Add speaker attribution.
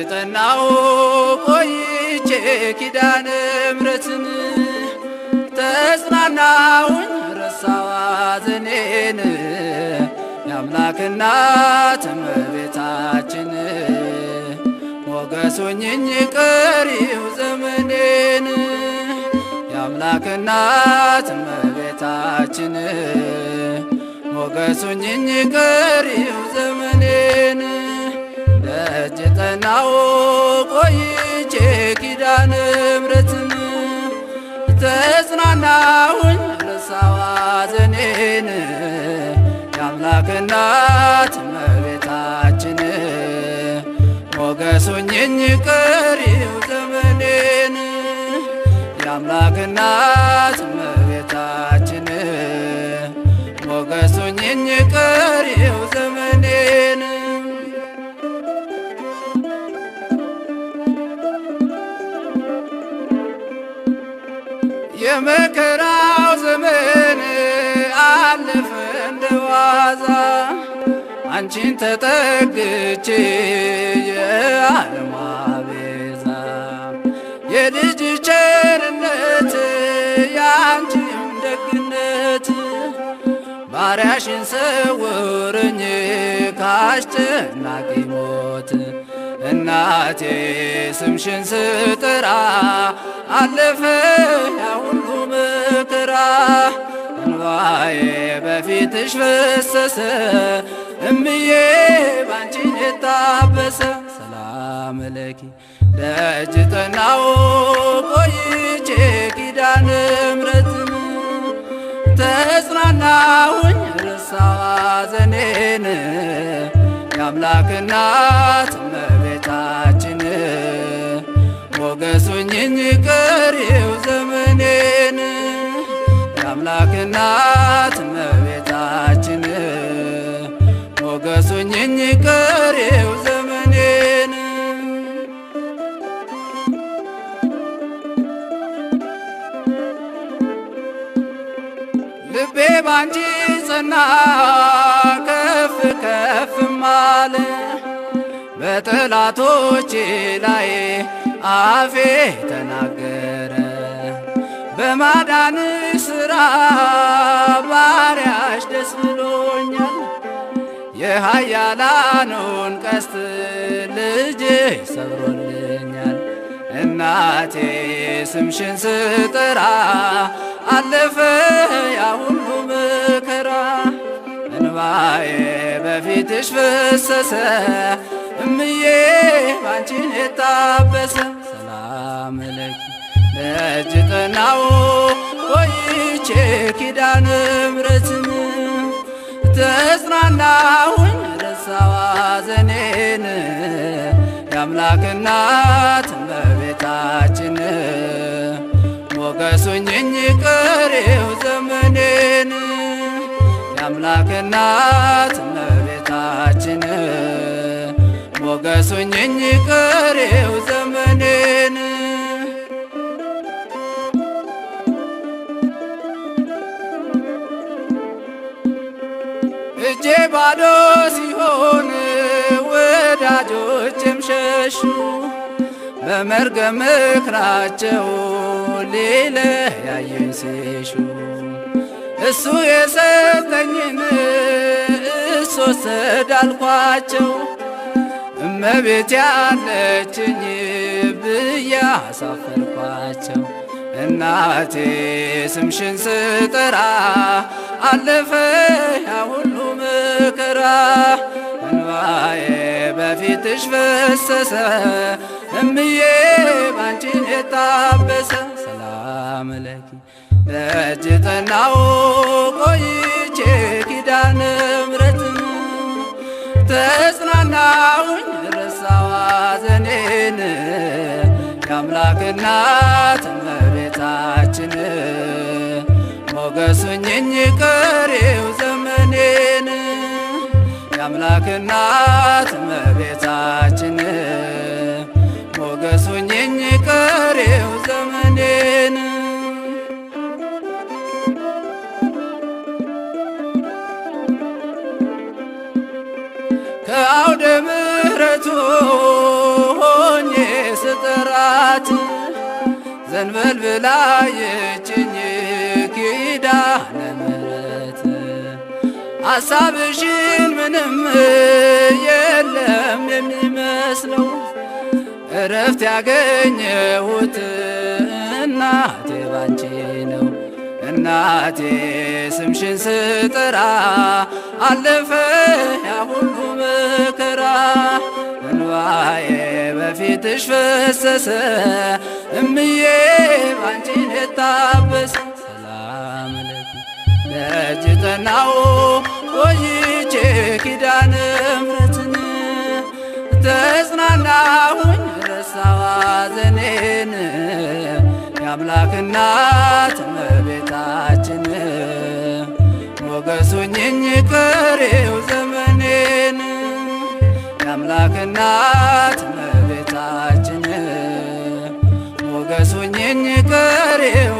Speaker 1: ጠናሁ ቆይቼ ኪዳነ ምሕረትን ተጽናናሁኝ ረሳሁ ሐዘኔን የአምላክ እናት እመቤታችን ሞገስ ሁኚኝ ቀሪው ዘመኔን የአምላክ እናት እመቤታችን ሞገስ ሁኚኝ ቀሪው ዘመኔን ደጅ ጠናሁ ቆይቼ ኪዳነ ምሕረትን ተጽናናሁኝ ረሳሁ ሐዘኔን የአምላክ እናት እመቤታችን ሞገስ ሁኚኝ ቀሪው ዘመኔን የአምላክ እናት እመቤታችን ሞገስ ሁኚኝ ቀሪው ዘመኔን የመከራው ዘመን አለፈ እንደዋዛ አንቺን ተጠግቼ የዓለም ቤዛ የልጅ ቸርነት የአንቺም ደግነት ባሪያሽን ሰውረኝ ካስጨናቂ ሞት እናቴ ስምሽን ስጠራ አለፈ ያ ሁሉ መከራ እንባዬ በፊትሽ ፈሰሰ እምዬ ባንቺን የታበሰ ሰላም ለኪ ደጅ ጠናሁ ቆይቼ ኪዳነ ምሕረትን ተጽናናሁኝ ረሳሁ ሐዘኔን የአምላክ እናት እመቤታችን ሞገስ ሁኚኝ ቀሪው ዘመኔን የአምላክ እናት እመቤታችን ሞገስ ሁኚኝ ቀሪው ዘመኔን ልቤ ባንቺ ጸና ከፍ ከፍም አለ በጠላቶቼ ላይ አፌ ተናገረ በማዳን ሥራ ባሪያሽ ደስ ብሎኛል የኃያላኑን ቀስት ልጄ ሰብሮልኛል እናቴ ስምሽን ስጠራ አለፈ ያ ሁሉ መከራ እንባዬ በፊትሽ ፈሰሰ እምዬ ባንቺን የታበሰ ሰላም ለኪ ደጅ ጠናሁ ቆይቼ ኪዳነ ምሕረትን ተጽናናሁኝ ረሳሁ ሐዘኔን የአምላክ እናት እመቤታችን ሞገስ ሁኚኝ ቀሪው ዘመኔን የአምላክ እናት እመቤታችን ሞገስ ሁኚኝ ቀሪው ዘመኔን እጄ ባዶ ሲሆን ወዳጆቼም ሸሹ በመርገም ምክራቸው ሊለያዩኝ ሲሹ እሱ የሰጠኝን እሱ ወሰደ አልኳቸው እመቤት ያለችኝ ብዬ አሳፈርኳቸው እናቴ ስምሽን ስጠራ አለፈ ያ ሁሉ መከራ እንባዬ በፊትሽ ፈሰሰ እምዬ ባንቺን የታበሰ ሰላም ለኪ ደጅ ጠናሁ ቆይቼ ኪዳነ ምሕረትን ተጽናናሁኝ ረሳሁ ሐዘኔን የአምላክ እናት እመቤታችን ሞገስ ሁኚኝ ቀሪው ዘመኔን የአምላክ እናት እመቤታችን ሞገስ ሁኚኝ ቀሪው ዘመኔን ከአውደ ምሕረቱ ልጠራት ዘንበል ብላ የችኝ ኪዳነ ምሕረት ሐሳብሽን ምንም የለም የሚመስለው እረፍት ያገኘሁት እናቴ ባንቺ ነው። እናቴ ስምሽን ስጠራ አለፈ ያ ሁሉ መከራ እንባዬ በፊትሽ ፈሰሰ እምዬ ባንቺን የታበሰ ሰላም ለኪ ደጅ ጠናሁ ቆይቼ ኪዳነ ምሕረትን ተጽናናሁኝ ረሳሁ ሐዘኔን የአምላክ እናት እመቤታችን ሞገስ ሁኚኝ ቀሪው ዘመኔን የአምላክ እናት እመቤታችን ሞገስ ሁኚኝ ቀሪው